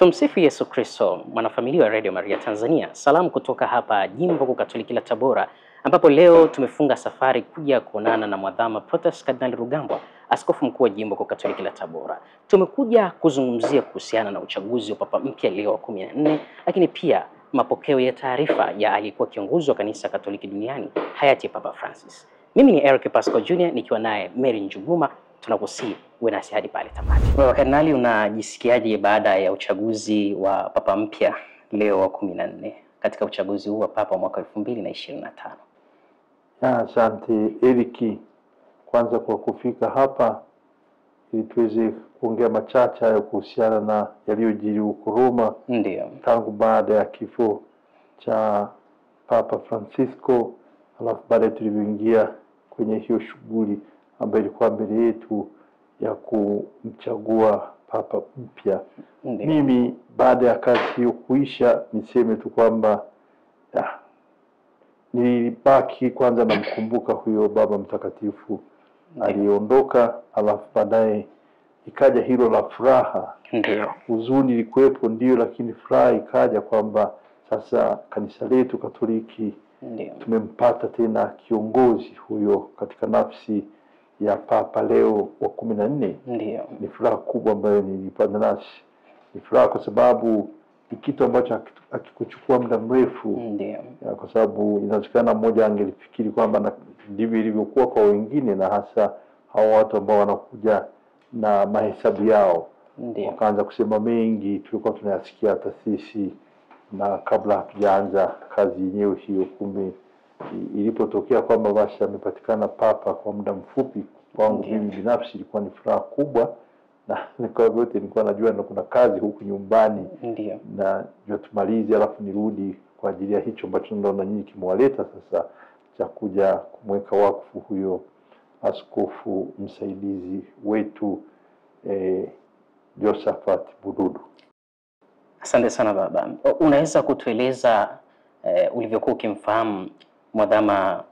Tumsifu Yesu Kristo, mwanafamilia wa Radio Maria Tanzania. Salamu kutoka hapa Jimbo Kuu Katoliki la Tabora, ambapo leo tumefunga safari kuja kuonana na Mwadhama Protas Kardinali Rugambwa, Askofu Mkuu wa Jimbo Kuu Katoliki la Tabora. Tumekuja kuzungumzia kuhusiana na uchaguzi wa Papa mpya Leo wa 14, lakini pia mapokeo ya taarifa ya aliyekuwa kiongozi wa Kanisa Katoliki duniani hayati Papa Francis. Mimi ni Eric Pascal Jr. nikiwa naye Mary Njuguma. Tunakusii uwe nasi hadi pale tamati. Kardinali, unajisikiaje baada ya uchaguzi wa Papa mpya Leo wa 14 katika uchaguzi huu wa Papa mwaka 2025? Asante Eriki, kwanza kwa kufika hapa ili tuweze kuongea machache ya kuhusiana na yaliyojiri huko Roma. Ndio. Tangu baada ya kifo cha Papa Francisco, alafu baada tulivyoingia kwenye hiyo shughuli ambayo ilikuwa mbele yetu ya kumchagua Papa mpya. Mimi baada ya kazi hiyo kuisha, niseme tu kwamba nilibaki kwanza namkumbuka huyo Baba Mtakatifu aliondoka, alafu baadaye ikaja hilo la furaha. Ndio. Huzuni ilikuwepo ndio, lakini furaha ikaja kwamba sasa kanisa letu Katoliki tumempata tena kiongozi huyo katika nafsi ya Papa Leo wa 14. Ndio. Ni furaha kubwa ambayo nilipata nasi. Ni furaha kwa sababu ni kitu ambacho hakikuchukua muda mrefu. Ndio. Kwa sababu inawezekana mmoja angelifikiri kwamba ndivyo ilivyokuwa kwa wengine, na hasa hao watu ambao wanakuja na mahesabu yao. Ndio. Wakaanza kusema mengi tulikuwa tunayasikia hata sisi, na kabla hatujaanza kazi yenyewe hiyo. Kumbe ilipotokea kwamba basi amepatikana Papa kwa muda mfupi, kwangu mimi binafsi ilikuwa ni furaha kubwa, na kwa vyote nilikuwa najua na kuna kazi huku nyumbani. Ndio. Na ndio tumalize alafu nirudi kwa ajili ya hicho ambacho naona nyinyi kimewaleta sasa, cha kuja kumweka wakfu huyo askofu msaidizi wetu Josephat Bududu. Asante sana baba. Unaweza kutueleza ulivyokuwa ukimfahamu Mwadhama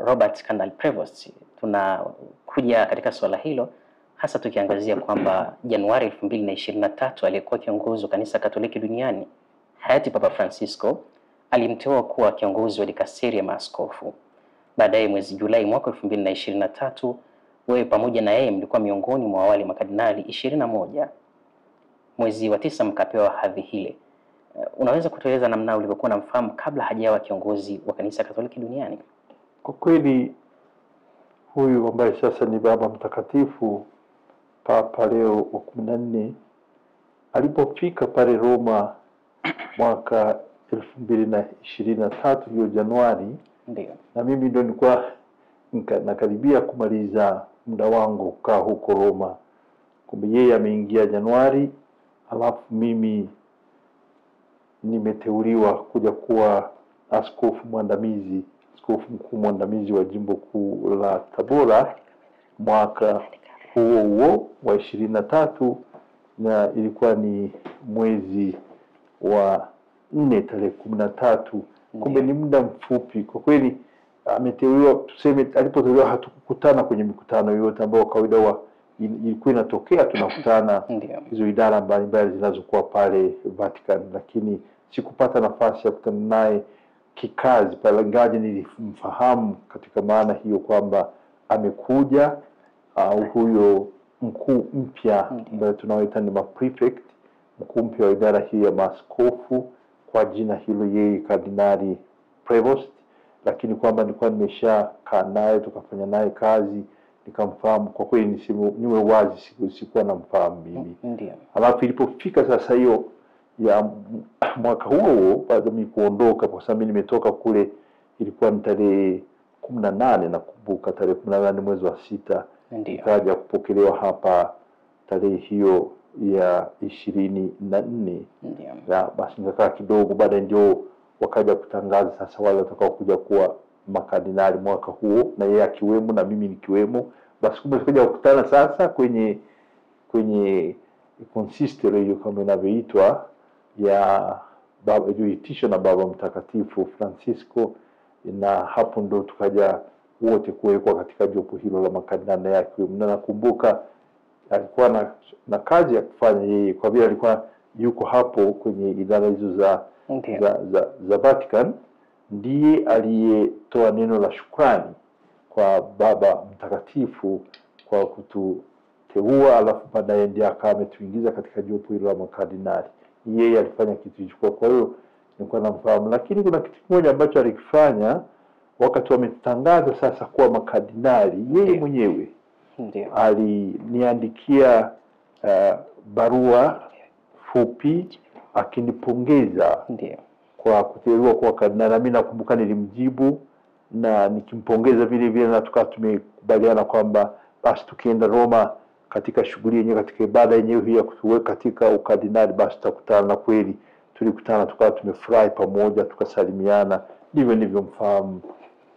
Robert Kardinal Prevost? Tunakuja katika swala hilo hasa tukiangazia kwamba Januari 2023 aliyekuwa kiongozi wa Kanisa Katoliki duniani hayati Papa Francisco alimteua kuwa kiongozi wa dikasteri ya maaskofu. Baadaye mwezi Julai mwaka 2023 wewe pamoja na yeye mlikuwa miongoni mwa wale makardinali 21. Mwezi wa 9 mkapewa hadhi hile. Unaweza kutueleza namna ulivyokuwa unamfahamu kabla hajawa kiongozi wa Kanisa Katoliki duniani? Kwa kweli huyu ambaye sasa ni Baba Mtakatifu Papa Leo wa 14 alipofika pale Roma mwaka 2023 hiyo Januari. Ndio. Na mimi ndio nilikuwa nakaribia kumaliza muda wangu kukaa huko Roma. Kumbe yeye ameingia Januari, alafu mimi nimeteuliwa kuja kuwa askofu mwandamizi, askofu mkuu mwandamizi wa Jimbo Kuu la Tabora mwaka huo wa 23, na ilikuwa ni mwezi wa 4 tarehe 13. Kumbe ni muda mfupi kwa kweli. Ameteuliwa, tuseme alipoteuliwa hatukukutana kwenye mikutano yote ambayo kawaida ilikuwa inatokea, tunakutana hizo idara mbalimbali zinazokuwa pale Vatican, lakini sikupata nafasi ya kukutana naye kikazi pale, ingawa nilimfahamu katika maana hiyo kwamba amekuja huyo mkuu mpya ambaye tunaoita ni prefect, mkuu mpya wa idara hii ya maaskofu, kwa jina hilo yeye Kardinali Prevost, lakini kwamba nilikuwa nimeshakaa naye tukafanya naye kazi nikamfahamu. Kwa kweli niwe wazi, sikuwa namfahamu mimi. Ndio. Alafu ilipofika sasa hiyo ya mwaka huo baada ya kuondoka, kwa sababu nimetoka kule ilikuwa ni tarehe 18, nakumbuka tarehe 18 mwezi wa 6. Nikaja kupokelewa hapa tarehe hiyo ya 24. Na basi nikakaa kidogo, baada ndio wakaja kutangaza sasa wale watakao kuja kuwa makardinali mwaka huo, na yeye akiwemo na mimi nikiwemo. Basi kumekuja kukutana sasa kwenye consistory hiyo kama inavyoitwa ya baba iliyoitishwa na Baba Mtakatifu Francisco, na hapo ndo tukaja wote kuwekwa katika jopo hilo la makardinali yake. Na nakumbuka alikuwa na kazi ya kufanya yeye, kwa vile alikuwa yuko hapo kwenye idara hizo Ndiyo. za Vatican, ndiye aliyetoa neno la shukrani kwa Baba Mtakatifu kwa kututeua, alafu baadaye ndiye akawa ametuingiza katika jopo hilo la makardinali. Yeye alifanya kitu hicho, kwa hiyo nilikuwa namfahamu. Lakini kuna kitu kimoja ambacho alikifanya wakati wametangaza sasa kuwa makardinali, yeye mwenyewe aliniandikia barua fupi akinipongeza kwa kuteuliwa kuwa kardinali. Na mimi nakumbuka nilimjibu na nikimpongeza vile vile, na tukawa tumekubaliana kwamba basi tukienda Roma katika shughuli yenyewe, katika ibada yenyewe hii ya kutuweka katika ukardinali, basi tutakutana. Na kweli tulikutana, tukawa tumefurahi pamoja, tukasalimiana. Ndivyo nilivyomfahamu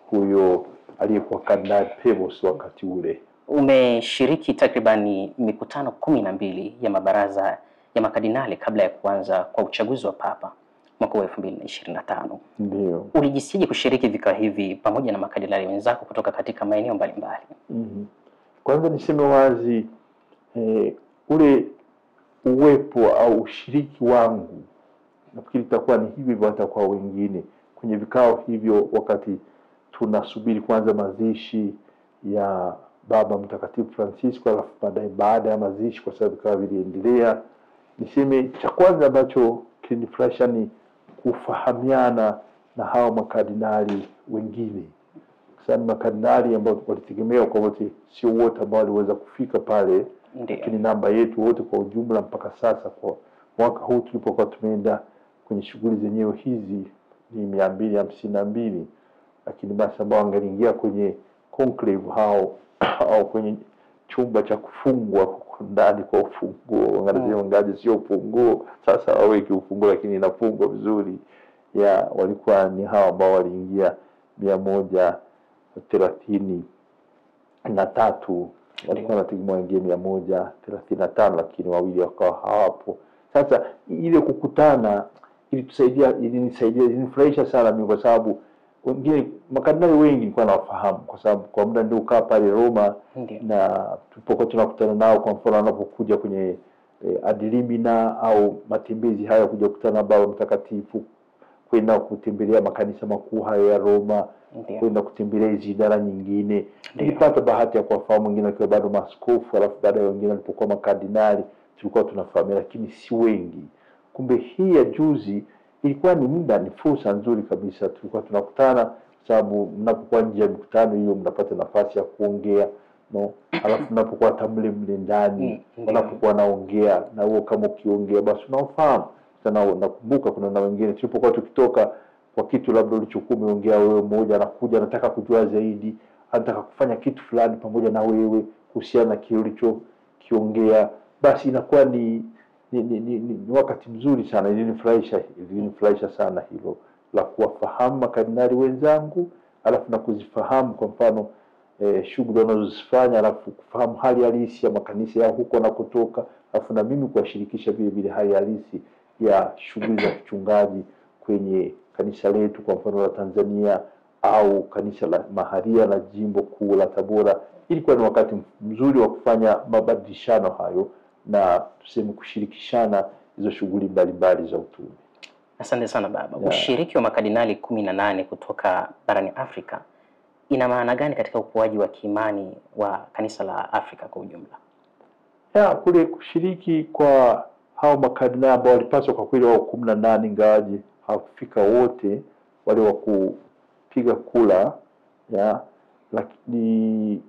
huyo aliyekuwa Kardinali Prevost wakati ule. Umeshiriki takribani mikutano 12 ya mabaraza ya makardinali kabla ya kuanza kwa uchaguzi wa Papa mwaka wa 2025. Ndio. Ulijisikia kushiriki vikao hivi pamoja na makardinali wenzako kutoka katika maeneo mbalimbali? Kwanza niseme wazi, ule uwepo au ushiriki wangu nafikiri itakuwa ni hivi hata kwa wengine kwenye vikao hivyo, wakati tunasubiri kwanza mazishi ya Baba Mtakatifu Francisco, alafu baada ya mazishi, kwa sababu vikao viliendelea. Niseme cha kwanza ambacho kilinifurahisha ni kufahamiana na hao makardinali wengine. Sasa makardinali ambao walitegemea kwa wote, sio wote ambao waliweza kufika pale, lakini namba yetu wote kwa ujumla mpaka sasa kwa mwaka huu tulipokuwa tumeenda kwenye shughuli zenyewe hizi ni 252. Lakini basi ambao wangeingia kwenye conclave hao au kwenye chumba cha kufungwa huko ndani kwa ufunguo, wanasema ngaje sio ufunguo, sasa waweke ufunguo lakini inafungwa vizuri, ya walikuwa ni hao ambao waliingia 133. Walikuwa wanategemea wengine 135, lakini wawili wakawa hawapo. Sasa ile kukutana ilinifurahisha sana mimi, kwa sababu wengine makardinali wengi nilikuwa nawafahamu, kwa sababu kwa muda ndio ukaa pale Roma. Na tulipokuwa tunakutana nao, kwa mfano wanapokuja kwenye ad limina au matembezi haya kuja kukutana na Baba Mtakatifu, kwenda kutembelea makanisa makuu hayo ya Roma, kwenda kutembelea hizo idara nyingine, nilipata bahati ya kuwafahamu wengine wakiwa bado maaskofu, alafu baadaye wengine walipokuwa makardinali tulikuwa tunafahamu, lakini si wengi. Kumbe hii ya juzi ilikuwa ni muda, ni fursa nzuri kabisa. Tulikuwa tunakutana, sababu mnapokuwa nje ya mikutano hiyo mnapata nafasi ya kuongea, alafu mnapokuwa tamle mle ndani wanapokuwa naongea na huo, kama ukiongea basi unaofahamu. Sana nakumbuka kuna na wengine tulipokuwa tukitoka kwa kitu labda ulichokuwa umeongea wewe, mmoja anakuja anataka kujua zaidi, anataka kufanya kitu fulani pamoja na wewe kuhusiana na kile ulichokiongea, basi inakuwa ni wakati mzuri sana. Ilinifurahisha sana hilo la kuwafahamu makardinali wenzangu, alafu na kuzifahamu kwa mfano shughuli wanazozifanya, alafu kufahamu hali halisi ya makanisa ya huko na kutoka, alafu na mimi kuwashirikisha vile vile hali halisi ya shughuli za kichungaji kwenye kanisa letu, kwa mfano la Tanzania au kanisa la Maharia la jimbo kuu la Tabora. Ilikuwa ni wakati mzuri wa kufanya mabadilishano hayo na tuseme kushirikishana hizo shughuli mbalimbali za utume. Asante sana baba. Ushiriki wa makardinali 18 kutoka barani Afrika ina maana gani katika ukuaji wa kiimani wa kanisa la Afrika kwa ujumla? Kule kushiriki kwa hao makardinali ambao walipaswa kwa kweli wao 18, ingawaje hawakufika wote wale wa kupiga kula, lakini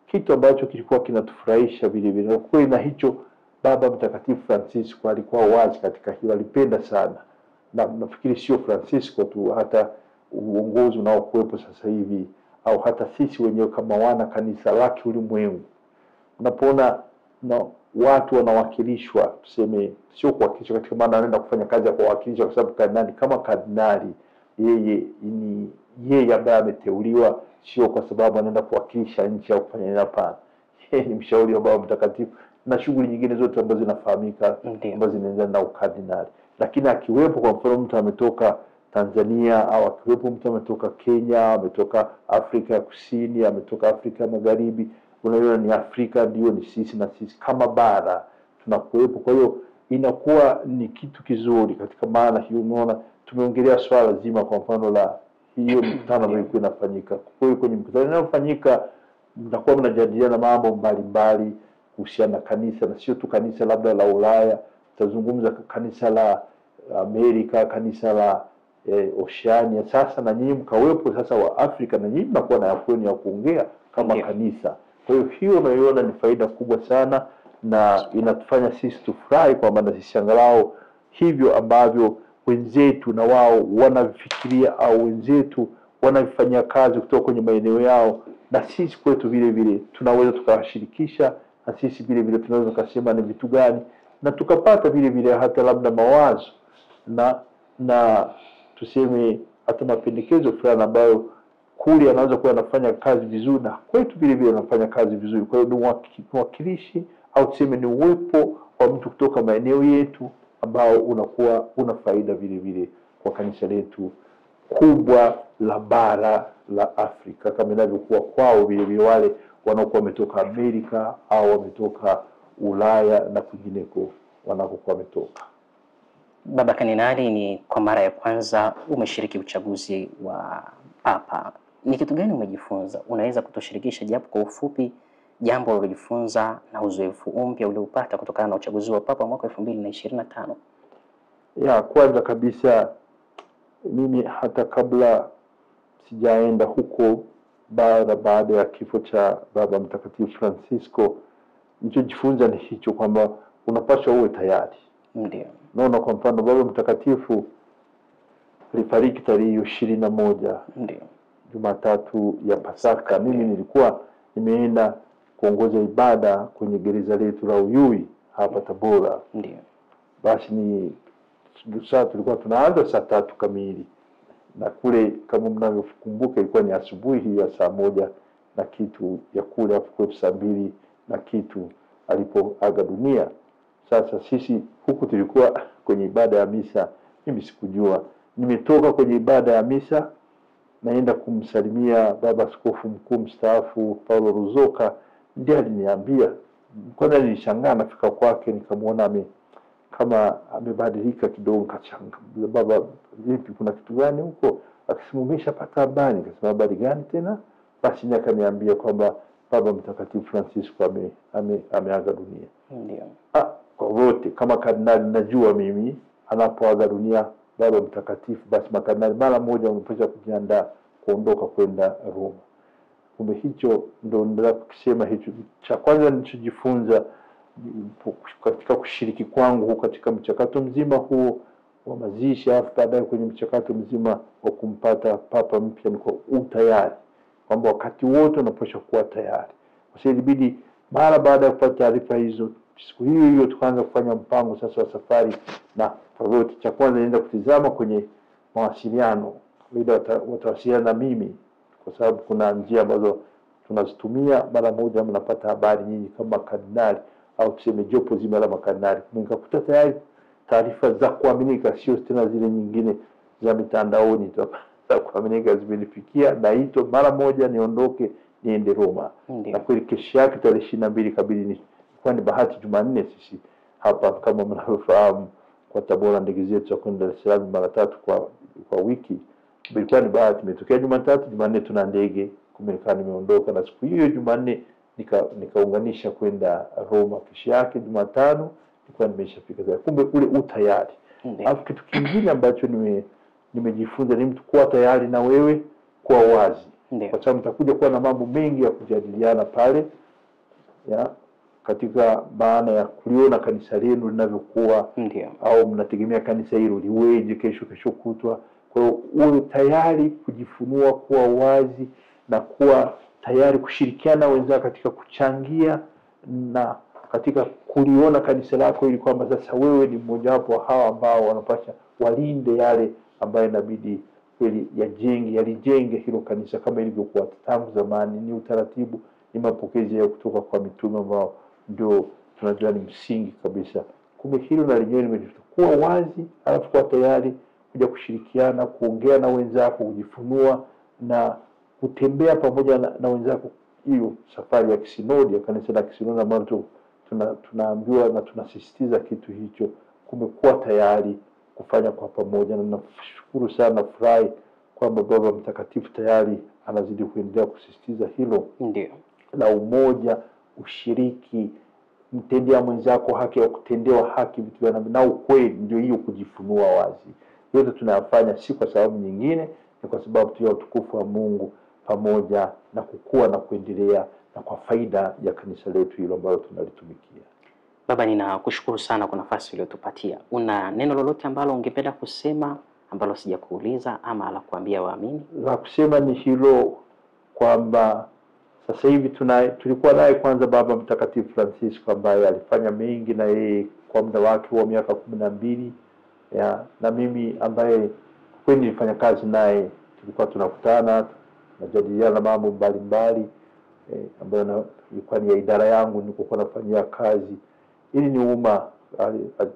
kitu ambacho kilikuwa kinatufurahisha vile vile kweli, na hicho Baba Mtakatifu Francisco alikuwa wazi katika hilo, alipenda sana. Na nafikiri sio Francisco tu, hata uongozi unaokuwepo sasa hivi au hata sisi wenyewe kama wana kanisa lake ulimwengu, unapoona watu wanawakilishwa, tuseme sio kuwakilishwa katika maana anaenda kufanya kazi ya kuwakilisha, kwa sababu kardinali kama kardinali yeye ambaye ameteuliwa, sio kwa sababu anaenda kuwakilisha nchi au kufanya nini. Hapana, yeye ni mshauri wa Baba Mtakatifu na shughuli nyingine zote ambazo zinafahamika ambazo zinaendana na ukardinali. Lakini akiwepo kwa mfano mtu ametoka Tanzania, au akiwepo mtu ametoka Kenya, ametoka Afrika ya Kusini, ametoka Afrika Magharibi, unaona ni Afrika ndio ni sisi, na sisi kama bara tunakuwepo. Kwa hiyo inakuwa ni kitu kizuri. Katika maana hiyo unaona tumeongelea swala zima kwa mfano la hiyo mkutano ambayo ilikuwa inafanyika. Kwa hiyo kwenye mkutano unaofanyika mtakuwa mnajadiliana mambo mbalimbali kuhusiana na kanisa, na sio tu kanisa labda la Ulaya, tutazungumza kanisa la Amerika, kanisa la Oceania. Sasa na nyinyi mkawepo sasa wa Afrika, na nyinyi mnakuwa na yakweni ya kuongea kama kanisa. Kwa hiyo unaiona ni faida kubwa sana, na inatufanya sisi tufurahi kwamba na sisi angalau hivyo ambavyo wenzetu na wao wanafikiria au wenzetu wanafanya kazi kutoka kwenye maeneo yao, na sisi kwetu vile vile tunaweza tukawashirikisha, na sisi vile vile tunaweza kusema ni vitu gani, na tukapata vile vile hata labda mawazo na tuseme hata mapendekezo fulani ambayo kule anaweza kuwa anafanya kazi vizuri na kwetu vile vile anafanya kazi vizuri. Kwa hiyo ni mwakilishi au tuseme ni uwepo wa mtu kutoka maeneo yetu ambao unakuwa una faida vile vile kwa kanisa letu kubwa la bara la Afrika, kama inavyokuwa kwao vile vile wale wanaokuwa wametoka Amerika au wametoka Ulaya na kwingineko wanakokuwa wametoka. Baba Kardinali, ni kwa mara ya kwanza umeshiriki uchaguzi wa Papa. Ni kitu gani umejifunza? Unaweza kutushirikisha japo kwa ufupi jambo ulilojifunza na uzoefu mpya uliopata kutokana na uchaguzi wa Papa mwaka 2025? Kwanza kabisa mimi hata kabla sijaenda huko baada ya kifo cha Baba Mtakatifu Francisco, nilichojifunza ni hicho kwamba unapaswa uwe tayari. Ndio. Naona kwa mfano Baba Mtakatifu alifariki tarehe 21 ndio Jumatatu ya Pasaka. Mimi nilikuwa nimeenda kuongoza ibada kwenye gereza letu la Uyui hapa Tabora. Ndio. Basi tulikuwa tunaanza saa 3 kamili, na kule kama mnavyokumbuka ilikuwa ni asubuhi ya saa 1 na kitu ya kule, hapo saa 2 na kitu alipoaga dunia. Sasa sisi huku tulikuwa kwenye ibada ya misa. Mimi sikujua, nimetoka kwenye ibada ya misa naenda kumsalimia Baba Askofu Mkuu mstaafu Paulo Ruzoka. Ndiye aliniambia, kwanza nilishangaa nafika kwake nikamwona kama amebadilika kidogo, nikachanga, baba vipi, kuna kitu gani huko? Akasema umeshapata habari. Nikasema habari gani tena? Basi ndiye akaniambia kwamba Baba Mtakatifu Francisco ameaga dunia. Ndio. Kwa wote kama kardinali najua mimi anapoaga dunia Baba Mtakatifu, basi makardinali mara moja wanapaswa kujiandaa kuondoka kwenda Roma. Kumbe hicho ndio ndio kusema hicho cha kwanza nilichojifunza katika kushiriki kwangu katika mchakato mzima huu wa mazishi, afu baadaye kwenye mchakato mzima wa kumpata Papa mpya, ni kwa utayari kwamba wakati wote unapaswa kuwa tayari. Kwa sababu ilibidi mara baada ya kupata taarifa hizo, siku hiyo tukaanza kufanya mpango sasa wa safari, na kwa wote cha kwanza nenda kutizama kwenye mawasiliano ili watawasiliana na mimi, kwa sababu kuna njia ambazo tunazitumia. Mara moja mnapata habari nyinyi kama kardinali au tuseme jopo zima la makardinali, nikakuta tayari taarifa za kuaminika, sio tena zile nyingine za mitandaoni za kuaminika zimenifikia, na hito mara moja niondoke niende Roma. Na kweli kesho yake tarehe 22 kabili kwa ni bahati Jumanne sisi hapa kama mnavyofahamu kwa Tabora ndege zetu za kwenda Dar es Salaam mara 3 kwa wiki. Ilikuwa ni bahati, imetokea Jumatatu, Jumanne tuna ndege kumekana nimeondoka, na siku hiyo Jumanne nikaunganisha kwenda Roma. Kesho yake Jumatano nilikuwa nimeshafika. Kumbe ule utayari. Alafu kitu kingine ambacho nimejifunza ni mtu kuwa tayari na wewe kuwa wazi. Kwa sababu mtakuja kuwa na mambo mengi ya kujadiliana pale katika maana ya kuliona kanisa lenu linavyokuwa, au mnategemea kanisa hilo liweje kesho kutwa. Kwa hiyo uwe tayari kujifunua, kuwa wazi na kuwa tayari kushirikiana wenzako katika kuchangia na katika kuliona kanisa lako, ili kwamba sasa wewe ni mmoja wapo hawa ambao wanapaswa walinde yale ambayo inabidi kweli yalijenge hilo kanisa kama ilivyokuwa tangu zamani. Ni utaratibu, ni mapokezi ya kutoka kwa mitume ambao ndio tunajua ni msingi kabisa. Kumbe hilo na lenyewe nimekuwa wazi, alafu kuwa tayari kuja kushirikiana, kuongea na wenzako, kujifunua na kutembea pamoja na wenzako. Hiyo safari ya kisinodi ya kanisa la kisinodi ambayo tunaambiwa na tunasisitiza kitu hicho, kumekuwa tayari kufanya kwa pamoja, na nashukuru sana, furahi kwamba Baba Mtakatifu tayari anazidi kuendelea kusisitiza hilo. Ndio. Na umoja, ushiriki, mtendea mwenzako haki ya kutendewa haki, vitu na ukweli, ndio hiyo kujifunua wazi. Yote tunayafanya si kwa sababu nyingine, ni kwa sababu tu ya utukufu wa Mungu, pamoja na kukua na kuendelea na kwa faida ya kanisa letu hilo ambalo tunalitumikia. Baba, ninakushukuru sana kwa nafasi uliyotupatia. Una neno lolote ambalo ungependa kusema ambalo sijakuuliza ama la kuambia waamini? La kusema ni hilo kwamba sasa hivi tulikuwa naye kwanza Baba Mtakatifu Francisco ambaye alifanya mengi na yeye kwa muda wake wa miaka 12, na mimi ambaye kweli nilifanya kazi naye, tulikuwa tunakutana tunajadiliana mambo mbalimbali ambayo ilikuwa ni ya idara yangu nilikuwa nafanyia kazi. Ili ni umma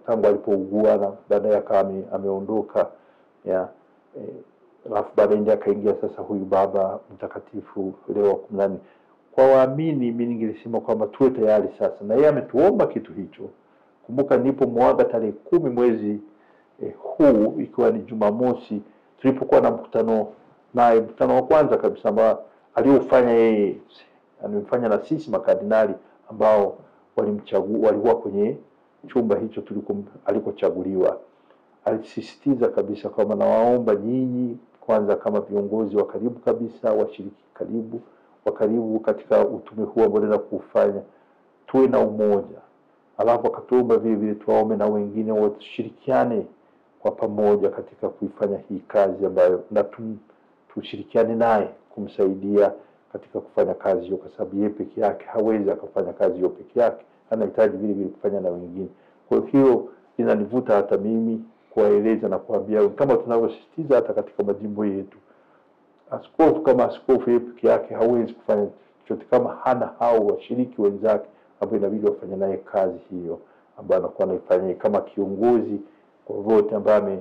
tangu alipougua na baadaye akawa ameondoka, alafu baadaye ndiye akaingia sasa huyu Baba Mtakatifu Leo wa 14. Kwa waamini mimi ningesema kwamba tuwe tayari sasa, na yeye ametuomba kitu hicho. Kumbuka nipo mwaga tarehe 10 mwezi huu, ikiwa ni Jumamosi, tulipokuwa na mkutano naye, mkutano wa kwanza kabisa ambao aliofanya yeye, amefanya na sisi makardinali ambao walimchagua, walikuwa kwenye chumba hicho alikochaguliwa. Alisisitiza kabisa kwamba nawaomba nyinyi kwanza kama viongozi wa karibu kabisa, washiriki wa karibu katika utume huu ambao na kufanya, tuwe na umoja. Alafu akatuomba vile vile tuwaombe na wengine washirikiane kwa pamoja katika kuifanya hii kazi ambayo na tushirikiane naye kumsaidia katika kufanya kazi hiyo, kwa sababu yeye peke yake hawezi akafanya kazi hiyo peke yake, anahitaji vile vile kufanya na wengine. Kwa hiyo inanivuta hata mimi kuwaeleza na kuambia kama tunavyosisitiza hata katika majimbo yetu, askofu kama askofu yeye peke yake hawezi kufanya chochote kama hana hao washiriki wenzake ambao inabidi wafanye naye kazi hiyo ambayo anakuwa anaifanya kama kiongozi kwa wote ambaye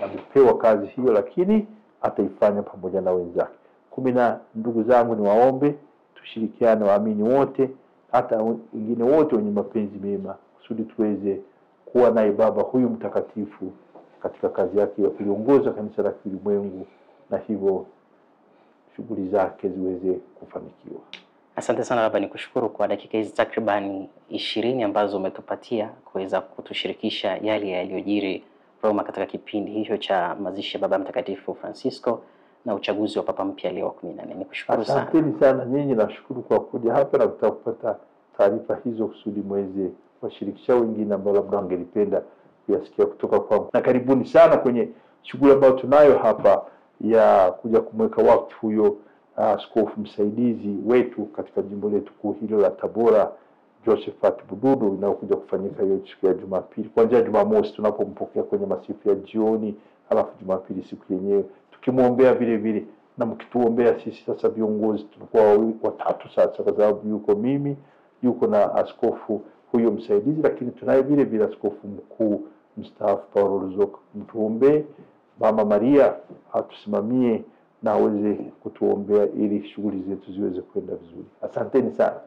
amepewa kazi hiyo, lakini ataifanya pamoja na wenzake. Na ndugu zangu, ni waombe tushirikiane, waamini wote, hata wengine wote wenye mapenzi mema, kusudi tuweze kuwa naye Baba huyu mtakatifu katika kazi yake ya kuongoza kanisa la ulimwengu, na hivyo shughuli zake ziweze kufanikiwa. Asante sana Baba, nikushukuru kwa dakika hizi takribani 20 ambazo umetupatia kuweza kutushirikisha yale yaliyojiri Roma katika kipindi hicho cha mazishi ya Baba Mtakatifu Francisco na uchaguzi wa Papa mpya Leo wa 14. Nikushukuru sana. Asanteni sana nyinyi, nashukuru kwa kuja hapa na kupata taarifa hizo kusudi mweze washirikisha wengine ambao labda wangelipenda kuyasikia kutoka kwangu. Na karibuni sana kwenye shughuli ambayo tunayo hapa ya kuja kumweka wakfu huyo askofu msaidizi wetu katika jimbo letu kuu hilo la Tabora, Josephat Bududu, inayokuja kufanyika hiyo siku ya Jumapili, kuanzia Jumamosi tunapompokea kwenye masifu ya jioni, alafu Jumapili siku yenyewe tukimwombea vile vile, na mkituombea sisi sasa viongozi. Tulikuwa watatu sasa, kwa sababu yuko mimi, yuko na askofu huyo msaidizi, lakini tunaye vile vile askofu mkuu mstaafu Paulo Ruzoka. Mtuombee Mama Maria atusimamie na aweze kutuombea ili shughuli zetu ziweze kwenda vizuri. Asanteni sana.